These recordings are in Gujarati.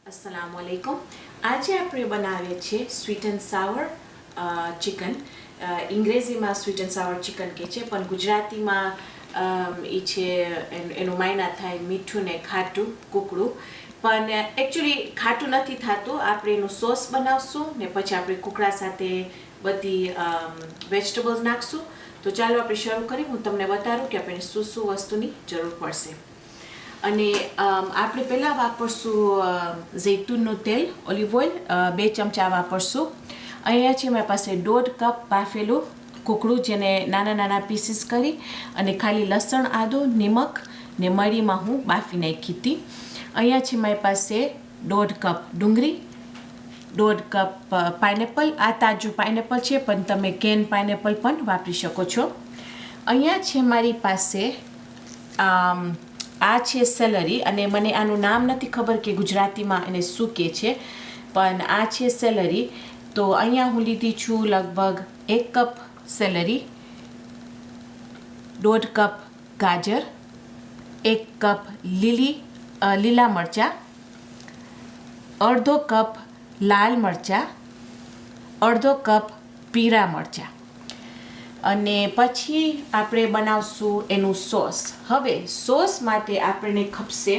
अस्सलामुअलैकुम। आज આપણે બનાવીએ છીએ સ્વીટ એન્ડ સાવર ચિકન। અંગ્રેજીમાં સ્વીટ એન્ડ સાવર ચિકન કહે છે, પણ ગુજરાતીમાં એ છે એનું માયના થાય મીઠું ને ખાટું કુકડું, પણ એકચ્યુઅલી ખાટું નથી થતું। આપણે એનું સોસ બનાવશું ને પછી આપણે કુકડા સાથે બધી વેજીટેબલ્સ નાખશું। તો ચાલો આપણે શરૂ કરી। હું તમને બતાવું કે આપણે શું શું વસ્તુની જરૂર પડશે। અને આપણે પહેલાં વાપરશું જૈતુનનું તેલ, ઓલિવ ઓઇલ 2 ચમચા વાપરશું। અહીંયા છે મારી પાસે 1.5 કપ બાફેલું કુકડું, જેને નાના નાના પીસીસ કરી અને ખાલી લસણ, આદું, નિમક ને મરીમાં હું બાફી નાખી હતી। અહીંયા છે મારી પાસે 1.5 કપ ડુંગળી, 1.5 કપ પાઇનેપલ। આ તાજું પાઇનેપલ છે, પણ તમે કેન પાઇનેપલ પણ વાપરી શકો છો। અહીંયા છે મારી પાસે આ છે સેલરી, અને મને આનું નામ નથી ખબર કે ગુજરાતીમાં એને શું કહે છે, પણ આ છે સેલરી। તો અહીંયા હું લીધી છું લગભગ 1 કપ સેલરી, 1.5 કપ ગાજર, 1 કપ લીલા મરચાં, 1/2 કપ લાલ મરચાં, 1/2 કપ પીળા મરચાં। અને પછી આપણે બનાવશું એનું સોસ। હવે સોસ માટે આપણને ખપશે,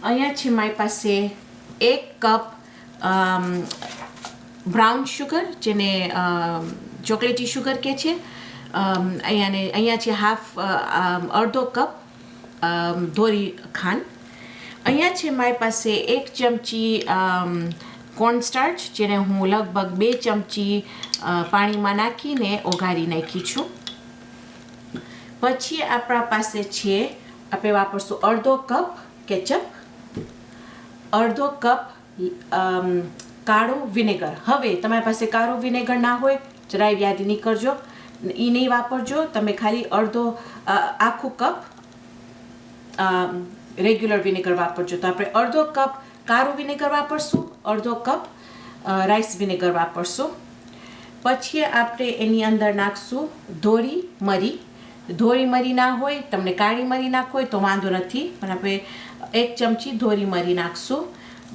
અહીંયા છે મારી પાસે 1 કપ બ્રાઉન શુગર, જેને ચોકલેટી શુગર કહે છે। અહીંયા છે અડધો કપ ધોરી ખાંડ। અહીંયા છે મારી પાસે 1 ચમચી કોર્નસ્ટાર્ચ, જેને હું લગભગ 2 ચમચી પાણીમાં નાખીને ઓગાળી નાખી છું। પછી આપણા પાસે છે, આપણે વાપરશું 1/2 કપ કેચઅપ, 1/2 કપ કાળું વિનેગર। હવે તમારી પાસે કાળું વિનેગર ના હોય જરાય યાદ નહીં કરજો, એ નહીં વાપરજો, તમે ખાલી આખું કપ રેગ્યુલર વિનેગર વાપરજો। તો આપણે 1/2 કપ કાળું વિનેગર વાપરશું, 1/2 કપ રાઈસ વિનેગર વાપરશું। પછી આપણે એની અંદર નાખશું ધોળી મરી। ધોળી મરી ના હોય, તમને કાળી મરી નાખો હોય તો વાંધો નથી, પણ આપણે 1 ચમચી ધોળી મરી નાખશું।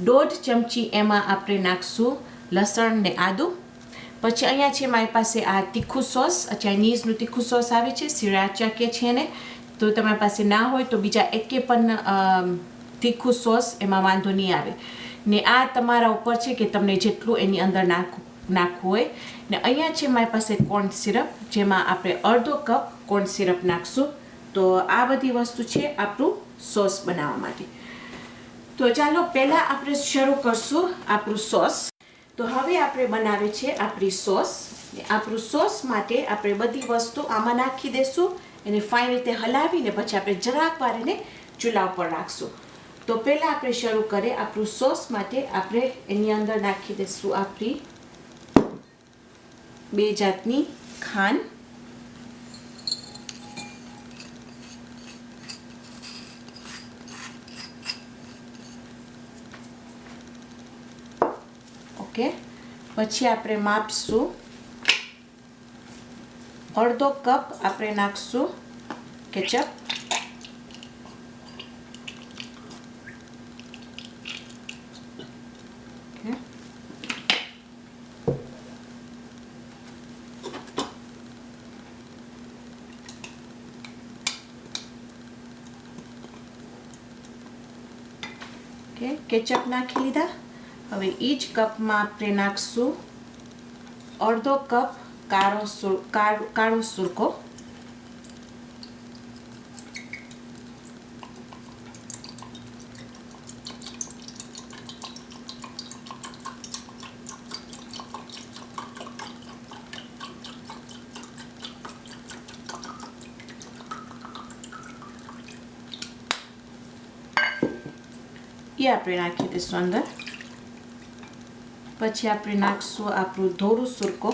1.5 ચમચી એમાં આપણે નાખશું લસણ ને આદું। પછી અહીંયા છે મારી પાસે આ તીખું સોસ, ચાઇનીઝનું તીખું સોસ આવે છે, સિરાચા કે છે એને। તો તમારી પાસે ના હોય તો બીજા એકે પણ તીખું સોસ એમાં વાંધો નહીં આવે, ને આ તમારા ઉપર છે કે તમને જેટલું એની અંદર નાખવું હોય। ને અહીંયા છે મારી પાસે કોર્ન સિરપ, જેમાં આપણે 1/2 કપ કોર્ન સિરપ નાખશું। તો આ બધી વસ્તુ છે આપણું સોસ બનાવવા માટે। તો ચાલો પહેલાં આપણે શરૂ કરશું આપણું સોસ। તો હવે આપણે બનાવે છે આપણી સોસ। આપણું સોસ માટે આપણે બધી વસ્તુ આમાં નાખી દઈશું, એને ફાઇન રીતે હલાવીને પછી આપણે જરાક વાર એને ચૂલા ઉપર રાખશું। તો પહેલાં આપણે શરૂ કરીએ આપણું સોસ માટે। આપણે એની અંદર નાખી દઈશું આપણી 2 જાતની ખાંડ, ઓકે। પછી આપણે માપશું 1/2 કપ આપણે નાખશું કેચઅપ, કેચઅપ નાખી લીધા। હવે એ જ કપમાં આપણે નાખશું 1/2 કપ કાળો સુરકો, એ આપણે નાખી દઈશું અંદર। પછી આપણે નાખશું આપણું ધોળું સુરકો,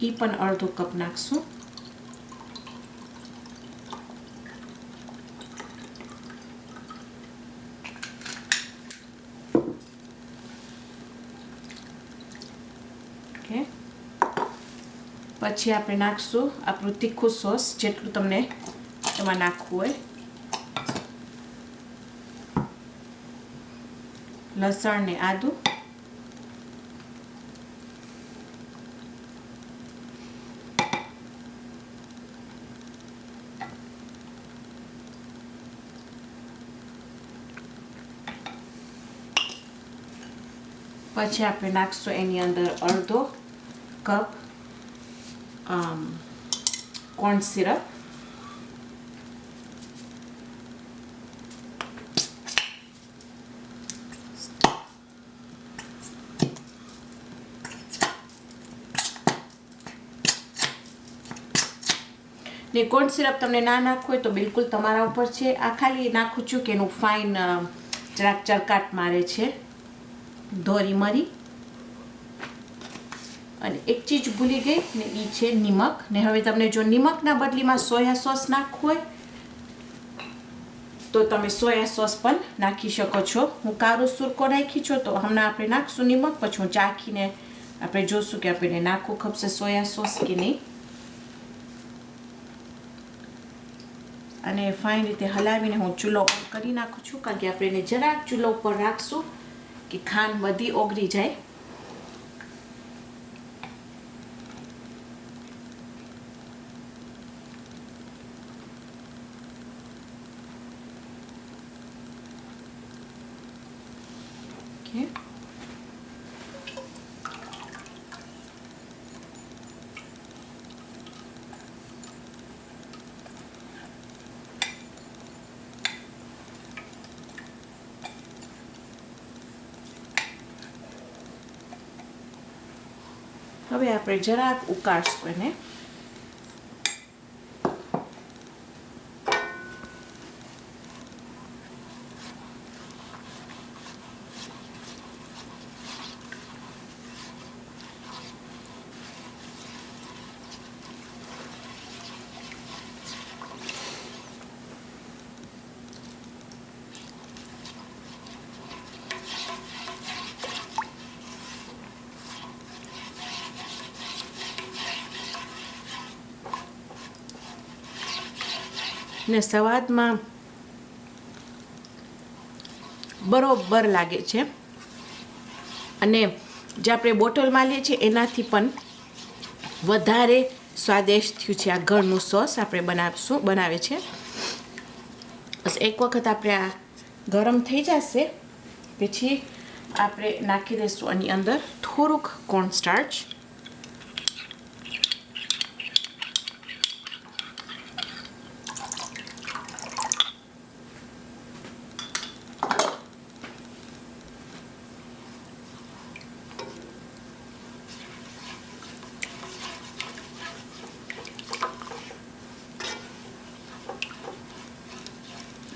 એ પણ 1/2 કપ નાખશું। ઓકે, પછી આપણે નાખશું આપણું તીખું સોસ, જેટલું તમને એમાં નાખવું હોય લસણ ને આદું, પછી આપણે નાખશું એની અંદર અડધો કપ કોર્ન સિરપ, ને કોર્ન સિરપ તમને ના નાખવું હોય તો બિલકુલ તમારા ઉપર છે. આ ખાલી નાખું છું કે એનું ફાઇન જરાક ચરકાટ મારે છે. ધોરી મરી અને એક ચીજ ભૂલી ગઈ ને એ છે નિમક. ને હવે તમને જો નિમકના બદલીમાં સોયા સોસ નાખવું હોય તો તમે સોયા સોસ પણ નાખી શકો છો. હું કારો સુરકો નાખી છું તો હમણાં આપણે નાખશું નિમક, પછી હું ચાખીને આપણે જોશું કે આપણે નાખવું ખપશે સોયા સોસ કે નહીં. અને ફાઇન રીતે હલાવીને હું ચૂલો ઓન કરી નાખું છું, કારણ કે આપણે એને જરાક ચૂલો ઉપર રાખશું કે ખાંડ બધી ઓગળી જાય. Okay. હવે આપણે જરાક ઉકાળશું એને. ને સ્વાદમાં બરોબર લાગે છે. અને જે આપણે બોટલમાં લઈએ છીએ એનાથી પણ વધારે સ્વાદિષ્ટ થયું છે આ ઘરનું સોસ આપણે બનાવે છે. બસ એક વખત આપણે આ ગરમ થઈ જશે પછી આપણે નાખી દઈશું આની અંદર થોડુંક કોર્ન સ્ટાર્ચ.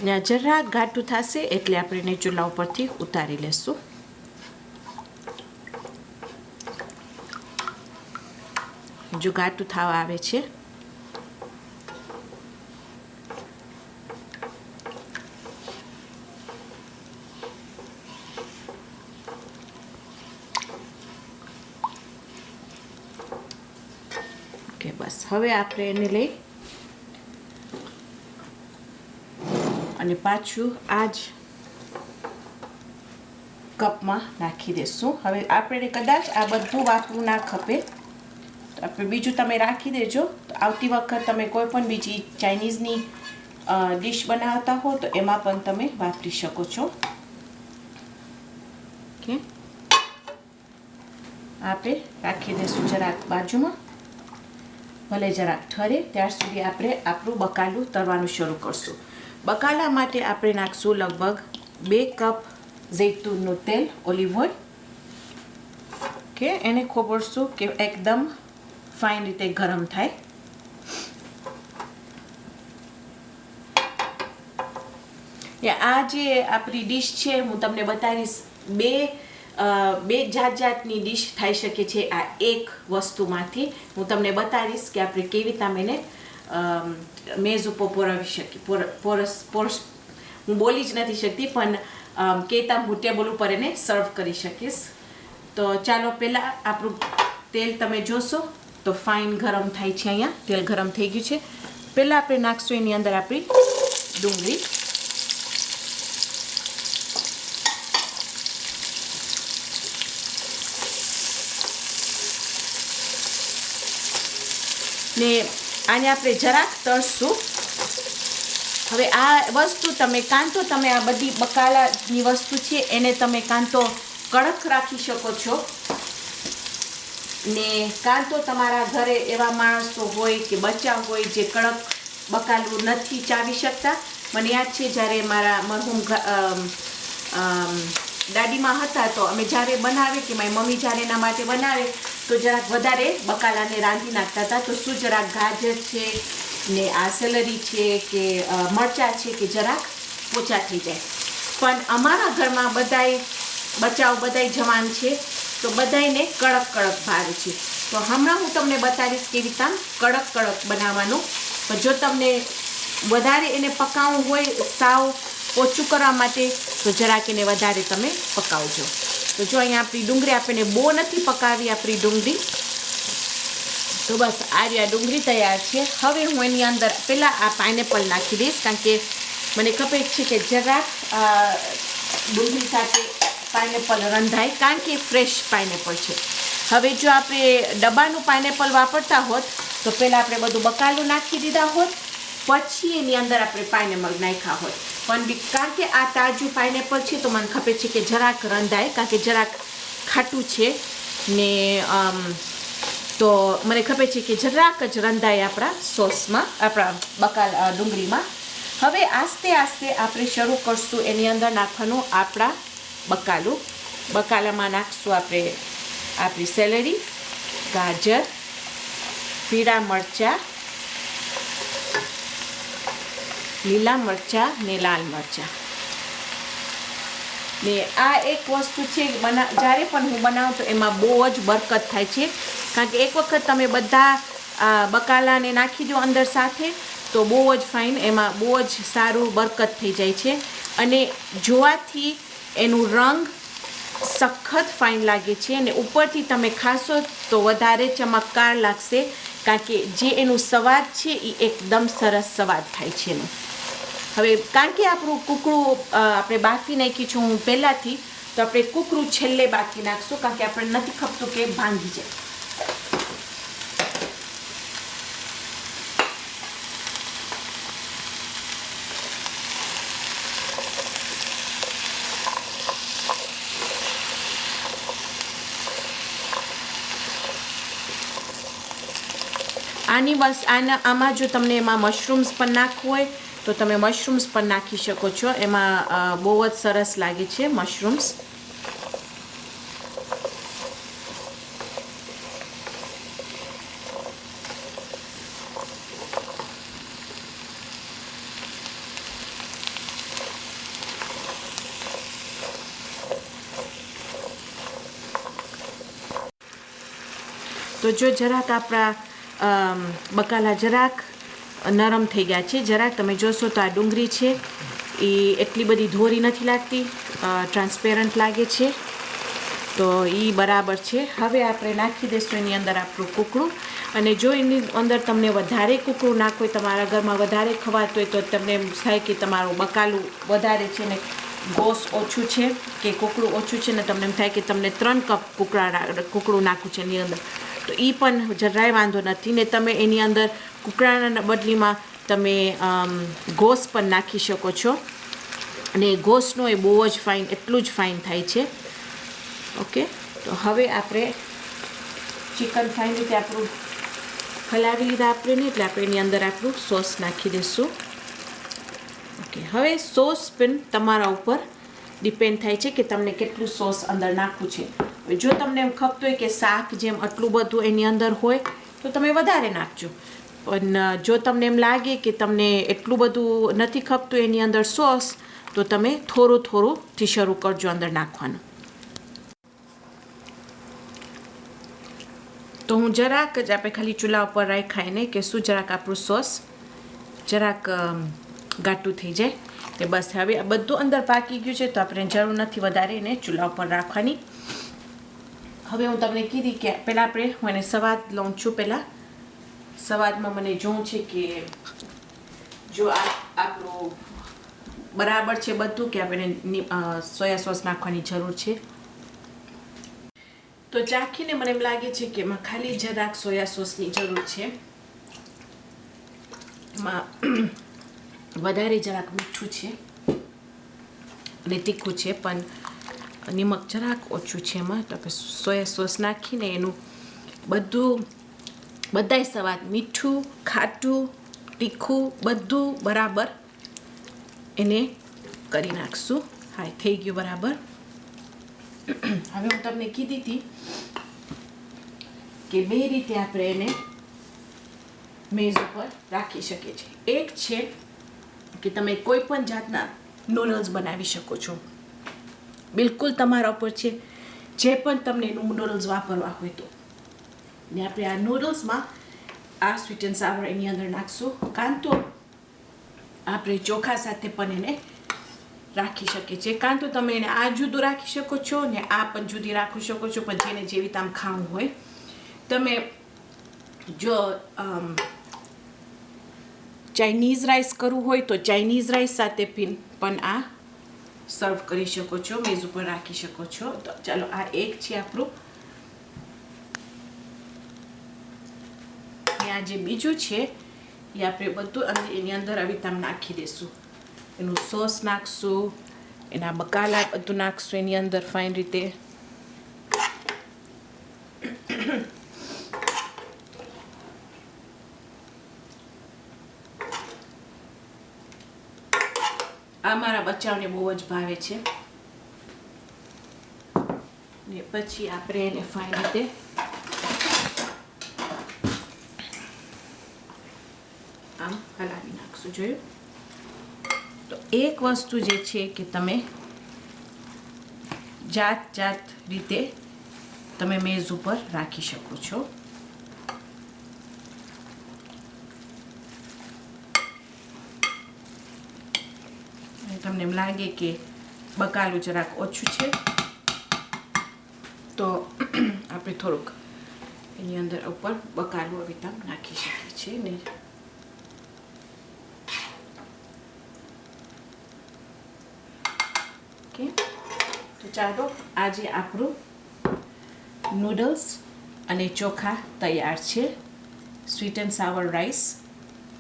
ને જરાક ઘાટું થશે એટલે આપણે એને ચૂલા ઉપરથી ઉતારી લેશું. જો ઘાટું થવા આવે છે ઓકે, બસ હવે આપણે એને લઈ અને પાછું આ જ કપમાં નાખી દઈશું. હવે આપણે કદાચ આ બધું વાપરવું ના ખપે તો આપણે બીજું તમે રાખી દેજો. તો આવતી વખત તમે કોઈ પણ બીજી ચાઇનીઝની ડિશ બનાવતા હો તો એમાં પણ તમે વાપરી શકો છો. ઓકે, આપણે રાખી દઈશું જરાક બાજુમાં, ભલે જરાક ઠરે ત્યાર સુધી આપણે આપણું બકાલું તરવાનું શરૂ કરશું. બકાલા માટે આપણે નાખશું લગભગ 2 કપ જૈતુનનું તેલ, ઓલિવ ઓઇલ. ઓકે, એને ખોબરશું કે એકદમ ફાઇન રીતે ગરમ થાય. આ જે આપણી ડીશ છે હું તમને બતાવીશ. બે જાતની ડીશ થઈ શકે છે આ એક વસ્તુમાંથી. હું તમને બતાવીશ કે આપણે કેવી રીતે એને મેઝ ઉપર પોરાવી શકીએ. હું બોલી જ નથી શકતી પણ કેતા હું ટેબલ ઉપર એને સર્વ કરી શકીશ. તો ચાલો પહેલાં આપણું તેલ તમે જોશો તો ફાઇન ગરમ થાય છે. અહીંયા તેલ ગરમ થઈ ગયું છે. પહેલાં આપણે નાખશું એની અંદર આપણી ડુંગળી. ને આને આપણે જરાક તળશું. હવે આ વસ્તુ તમે કાં તો તમે આ બધી બકાલાની વસ્તુ છે એને તમે કાં તો કડક રાખી શકો છો, ને કાં તો તમારા ઘરે એવા માણસો હોય કે બચ્ચા હોય જે કડક બકાલું નથી ચાવી શકતા. મને યાદ છે જ્યારે મારા મરહુમ દાદીમાં હતા તો અમે જ્યારે બનાવે કે મારી મમ્મી જ્યારે એના માટે બનાવે તો જરાક વધારે બકાલાને રાંધી નાખતા હતા. તો શું જરાક ગાજર છે ને આ સેલરી છે કે મરચાં છે કે જરાક પોચા થઈ જાય. પણ અમારા ઘરમાં બધાય બચ્ચાઓ બધાય જવાન છે તો બધાયને કડક કડક ભાવે છે. તો હમણાં હું તમને બતાવીશ કેવી રીતના કડક બનાવવાનું. પણ જો તમને વધારે એને પકાવવું હોય સાવ ઓછું કરવા માટે તો જરાક એને વધારે તમે પકાવજો. તો જો અહીંયા આપણી ડુંગળી આપણને બહુ નથી પકાવી આપણી ડુંગળી. તો બસ આ ડુંગળી તૈયાર છે. હવે હું એની અંદર પહેલાં આ પાઇનેપલ નાખી દઈશ, કારણ કે મને ખબર છે કે જરાક ડુંગળી સાથે પાઇનેપલ રંધાય, કારણ કે ફ્રેશ પાઇનેપલ છે. હવે જો આપણે ડબ્બાનું પાઇનેપલ વાપરતા હોત તો પહેલાં આપણે બધું બકાલું નાખી દીધા હોત, પછી એની અંદર આપણે પાઇનેપલ નાખ્યા હોત. પણ કારણ કે આ તાજું પાઇનેપલ છે તો મને ખબર છે કે જરાક રંધાય, કારણ કે જરાક ખાટું છે ને તો મને ખબર છે કે જરાક જ રંધાય આપણા સોસમાં, આપણા ડુંગળીમાં. હવે આસ્તે આસ્તે આપણે શરૂ કરશું એની અંદર નાખવાનું આપણા બકાલું. બકાલામાં નાખશું આપણે આપણી સેલરી, ગાજર, પીળા મરચાં, લીલા મરચાં ને લાલ મરચાં. ને આ એક વસ્તુ છે જ્યારે પણ હું બનાવું તો એમાં બહુ જ બરકત થાય છે, કારણ કે એક વખત તમે બધા બકાલાને નાખી દો અંદર સાથે તો બહુ જ ફાઇન, એમાં બહુ જ સારું બરકત થઈ જાય છે. અને જોવાથી એનું રંગ સખત ફાઇન લાગે છે અને ઉપરથી તમે ખાશો તો વધારે ચમકદાર લાગશે, કારણ કે જે એનું સ્વાદ છે એ એકદમ સરસ સ્વાદ થાય છે એનું. હવે કારણ કે આપણું કૂકડું આપણે બાફી નાખ્યું છે હું પહેલાંથી, તો આપણે કૂકડું છેલ્લે બાફી નાખશું, કારણ કે આપણે નથી ખપતું કે ભાંગી જાય. આમાં જો તમને એમાં મશરૂમ્સ પણ નાખવું હોય તો તમે મશરૂમ્સ પણ નાખી શકો છો. એમાં બહુ જ સરસ લાગે છે મશરૂમ્સ. તો જો જરાક આપણા બકાલા જરાક નરમ થઈ ગયા છે, જરાક તમે જોશો તો આ ડુંગળી છે એ એટલી બધી ધોરી નથી લાગતી, ટ્રાન્સપેરન્ટ લાગે છે, તો એ બરાબર છે. હવે આપણે નાખી દઈશું એની અંદર આપણું કૂકડું. અને જો એની અંદર તમને વધારે કૂકડું નાખવું હોય, તમારા ઘરમાં વધારે ખવાતું હોય તો તમને એમ થાય કે તમારું બકાલું વધારે છે ને ગોશ ઓછું છે કે કૂકડું ઓછું છે ને તમને એમ થાય કે તમને 3 કપ કૂકડું નાખવું છે એની અંદર, તો એ પણ જરાય વાંધો નથી. ને તમે એની અંદર કૂકડાના બદલીમાં તમે ગોશ પણ નાખી શકો છો, અને ગોશનો એ બહુ જ ફાઇન, એટલું જ ફાઇન થાય છે. ઓકે, તો હવે આપણે ચિકન ફાઇન રીતે આપણું હલાવી લીધા આપણે ને, એટલે આપણે એની અંદર આપણું સોસ નાખી દઈશું. ઓકે, હવે સોસ પણ તમારા ઉપર ડિપેન્ડ થાય છે કે તમને કેટલું સોસ અંદર નાખવું છે. જો તમને એમ ખપતું હોય કે શાક જેમ આટલું બધું એની અંદર હોય તો તમે વધારે નાખજો, પણ જો તમને એમ લાગે કે તમને એટલું બધું નથી ખપતું એની અંદર સોસ, તો તમે થોડું થોડુંથી શરૂ કરજો અંદર નાખવાનું. તો હું જરાક જ આપણે ખાલી ચૂલા ઉપર રાખાઈને કે શું જરાક આપણું સોસ જરાક ઘાટું થઈ જાય કે બસ. હવે આ બધું અંદર પાકી ગયું છે તો આપણે જરૂર નથી વધારે એને ચૂલા ઉપર રાખવાની. હવે હું તમને કીધી કે પહેલાં હું એને સ્વાદ લઉં છું. પહેલાં સ્વાદમાં મને જોવું છે કે જો આપણું બરાબર છે બધું કે આપણે સોયા સોસ નાખવાની જરૂર છે. તો ચાખીને મને એમ લાગે છે કે એમાં ખાલી જરાક સોયા સોસની જરૂર છે. એમાં વધારે જરાક મીઠું છે અને તીખું છે, પણ નિમક જરાક ઓછું છે એમાં. તો આપણે સોયા સોસ નાખીને એનું બધાય સ્વાદ, મીઠું, ખાટું, તીખું બધું બરાબર એને કરી નાખશું. હા, થઈ ગયું બરાબર. હવે હું તમને કીધી હતી કે બે રીતે આપણે એને મેઝ ઉપર રાખી શકીએ છીએ. એક છે કે તમે કોઈ પણ જાતના નૂડલ્સ બનાવી શકો છો, બિલકુલ તમારા ઉપર છે, જે પણ તમને નૂડલ્સ વાપરવા હોય તો. ને આપણે આ નૂડલ્સમાં આ સ્વીટ એન્ડ સાવર એની અંદર નાખશું. કાં તો આપણે ચોખા સાથે પણ એને રાખી શકીએ છીએ. કાં તો તમે એને આ જુદું રાખી શકો છો ને આ પણ જુદી રાખી શકો છો, પણ જેને જેવી રીતે આમ ખાવું હોય. તમે જો ચાઇનીઝ રાઈસ કરવું હોય તો ચાઇનીઝ રાઈસ સાથે પણ આ સર્વ કરી શકો છો, મેઝ ઉપર રાખી શકો છો. તો ચાલો, આ એક છે આપણું. આ જે બીજું છે એ આપણે બધું એની અંદર આવી રીતે નાખી દઈશું. એનું સોસ નાખશું, એના બકાલા બધું નાખશું એની અંદર ફાઇન રીતે. આ મારા બચ્ચાઓને બહુ જ ભાવે છે. ને પછી આપણે એને ફાઇન રીતે આમ હલાવી નાખશું. જોયું? તો એક વસ્તુ જે છે કે તમે જાત રીતે તમે મેઝ ઉપર રાખી શકો છો. તમને એમ લાગે કે બકાલું જરાક ઓછું છે તો આપણે થોડુંક એની અંદર ઉપર બકાલું આવી રીતે નાખી શકીએ છીએ ને. ઓકે, તો ચાલો, આજે આપણું નૂડલ્સ અને ચોખા તૈયાર છે. સ્વીટ એન્ડ સાવર રાઈસ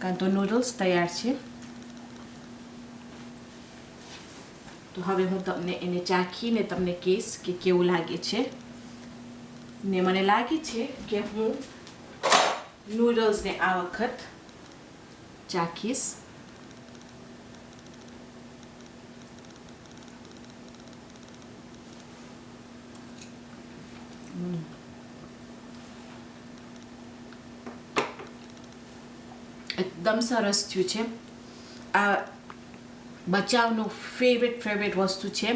કાં તો નૂડલ્સ તૈયાર છે. તો હવે હું તમને એને ચાખીને તમને કહીશ કે કેવું લાગે છે. ને મને લાગે છે કે હું નૂડલ્સને આ વખત ચાખીશ. એકદમ સરસ થયું છે. આ બચાવનું ફેવરેટ વસ્તુ છે.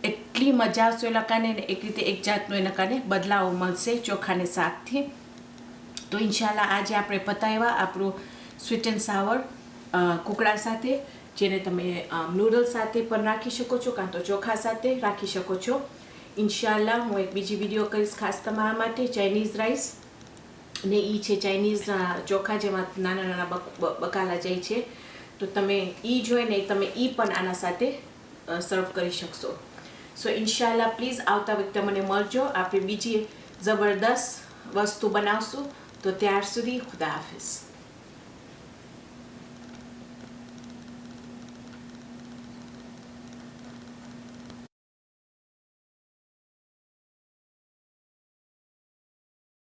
એટલી મજા આવશે એ લોકોને, ને એક રીતે એક જાતનો એ લોકોને બદલાવ મળશે ચોખાને શાકથી. તો ઇન્શાલ્લાહ આજે આપણે પતાવ્યા આપણું સ્વીટ એન્ડ સાવર કુકડા સાથે, જેને તમે નૂડલ્સ સાથે પણ રાખી શકો છો કાં તો ચોખા સાથે રાખી શકો છો. ઇન્શાલ્લાહ હું એક બીજી વિડીયો કરીશ ખાસ તમારા માટે. ચાઇનીઝ રાઈસ ને એ છે ચાઇનીઝ ચોખા, જેમાં નાના બકાલા જાય છે. તો તમે જોઈને તમે પણ આના સાથે સર્વ કરી શકશો. સો ઇન્શાલ્લાહ પ્લીઝ આવતા વખતે મને મળજો. આપણે બીજી જબરદસ્ત વસ્તુ બનાવશું. તો ત્યાર સુધી ખુદા હાફિઝ.